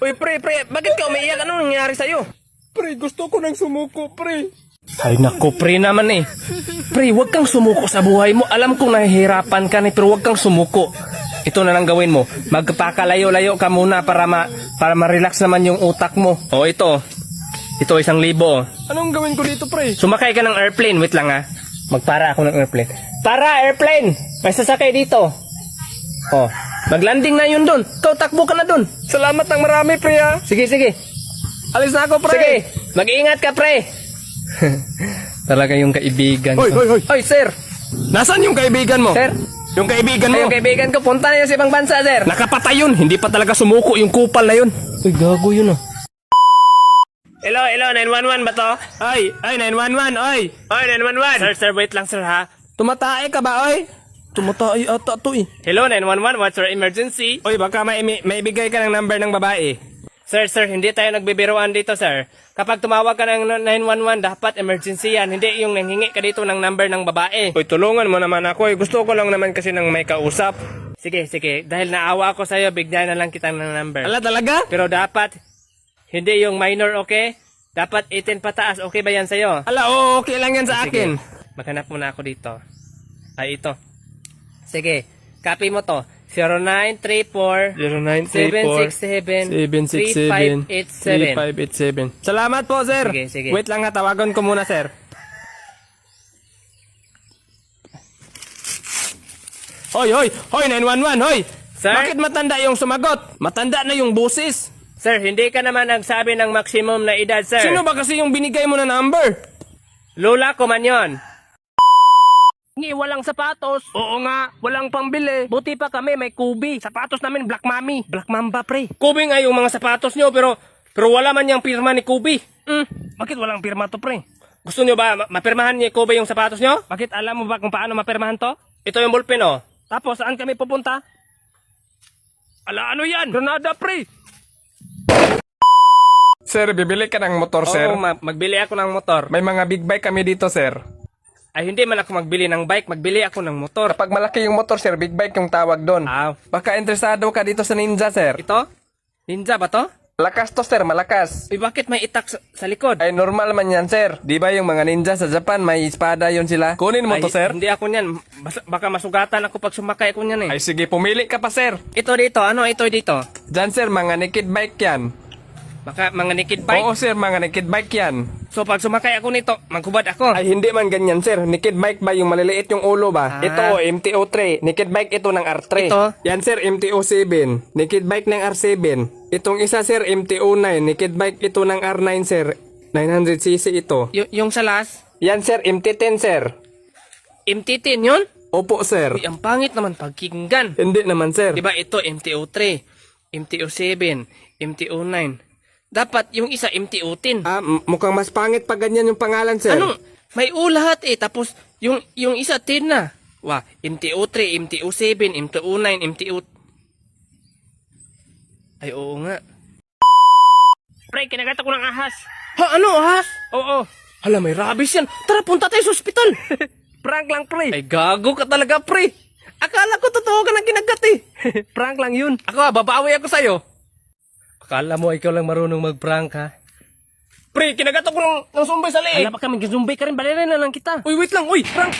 Uy, pre, bakit ka umiiyak? Anong nangyari sa'yo? Pre, gusto ko nang sumuko, pre. Ay naku, pre naman eh. Pre, huwag kang sumuko sa buhay mo. Alam kong nahihirapan ka pero huwag kang sumuko. Ito na lang gawin mo. Magpakalayo-layo ka muna para ma-relax naman yung utak mo. O ito. Ito 1,000. Anong gawin ko dito, pre? Sumakay ka ng airplane. Wait lang ha. Magpara ako ng airplane. Para, airplane! May sasakay dito. Oh, maglanding na yun dun. Ikaw, takbo ka na dun. Salamat ng marami, pre, ha? Sige. Alis na ako, pre. Sige, mag-iingat ka, pre. Talaga yung kaibigan ko. Hoy. Hoy, sir. Nasaan yung kaibigan mo? Sir. Yung kaibigan Ay, mo? yung kaibigan ko, punta na yun sa ibang bansa, sir. Nakapatay yun. Hindi pa talaga sumuko yung kupal na yun. Uy, gago yun ah. Hello, 911 ba to? Ay, 911, oy. Oy, 911. Sir, wait lang, sir, ha? Tumatae ka ba, oy? Tumatae ata to, eh. Hello, 911, what's your emergency? Oy, baka maibigay ka ng number ng babae. Sir, hindi tayo nagbibiruan dito, sir. Kapag tumawag ka ng 911, dapat emergency yan. Hindi yung nanghingi ka dito ng number ng babae. Oy, tulungan mo naman ako, eh. Gusto ko lang naman kasi ng may kausap. Sige. Dahil naawa ako sa'yo, bigyan na lang kita ng number. Ala, talaga? Pero dapat, hindi yung minor, okay? Dapat 18 pataas, okay ba yan sa'yo? Ala, oo, okay lang yan sa akin. Maghanap muna ako dito. Ay, ito. Sige, copy mo to. 0934 767 3587. 3587. Salamat po, sir. Sige. Wait lang ha, tawagan ko muna, sir. Hoy, 911, hoy. Sir? Bakit matanda yung sumagot? Matanda na yung busis. Sir, hindi ka naman nagsabi ng maximum na edad, sir. Sino ba kasi yung binigay mo na number? Lola ko man yon. Walang sapatos. Oo nga, walang pambili. Buti pa kami, may kubi. Sapatos namin, Black Mami. Black Mamba, pre. Kubi nga yung mga sapatos nyo, pero wala man yung pirma ni Kubi. Bakit walang pirma to, pre? Gusto nyo ba mapirmahan ni Kubi yung sapatos nyo? Bakit alam mo ba kung paano mapirmahan to? Ito yung ballpen, oh. Tapos, saan kami pupunta? Ala, ano yan? Granada, pre. Sir, bibili ka ng motor, sir. Oo, magbili ako ng motor. May mga big bike kami dito, sir. Ay, hindi man ako magbili ng bike, magbili ako ng motor. Kapag malaki yung motor, sir, big bike yung tawag doon. Baka interesado ka dito sa Ninja, sir. Ito? Ninja ba to? Malakas to, sir, malakas. Uy, bakit may itak sa likod? Ay, normal man yan, sir. Di ba yung mga ninja sa Japan, may espada yun sila? Kunin mo Ay, to, sir. Hindi ako niyan. Baka masugatan ako pag sumakay ako niyan eh. Ay, sige, pumili ka pa, sir. Ito dito, ano ito dito? Diyan, sir, mga naked bike yan. Baka mga naked bike? Oo, sir, mga naked bike yan. So pag sumakay ako nito, maghubad ako. Ay, hindi man ganyan, sir. Naked bike ba yung maliliit yung ulo ba? Ito, MTO3. Naked bike ito ng R3. Ito? Yan, sir, MTO7. Naked bike ng R7. Itong isa, sir, MTO9. Naked bike ito ng R9, sir. 900cc ito. Yung salas? Yan, sir, MT10, sir. MT10 yun? Opo, sir. Uy, ang pangit naman pagkinggan. Hindi naman, sir. Diba ito MTO3, MTO7, MTO9. Dapat yung isa MTO10. Mukhang mas pangit pag ganyan yung pangalan, sir. Anong? May U lahat eh. Tapos yung isa 10 na. Wah, MTO3, MTO7, MTO9, MTO... Ay, oo nga. Pre, kinagat ako ng ahas. Ha? Ano ahas? Oo. Hala, may rabies yan. Tara, punta tayo sa ospital. Prank lang, pre. Ay, gago ka talaga, pre. Akala ko totoo ka ng kinagat eh. Prank lang yun. Ako, babawi ako sa'yo. Akala mo ikaw lang marunong mag-prank, ha? Pre, kinagat ako ng sumbay sa liig. Wala pa kami, gizumbay ka rin, balirin na lang kita. Uy, wait lang. Uy, prank.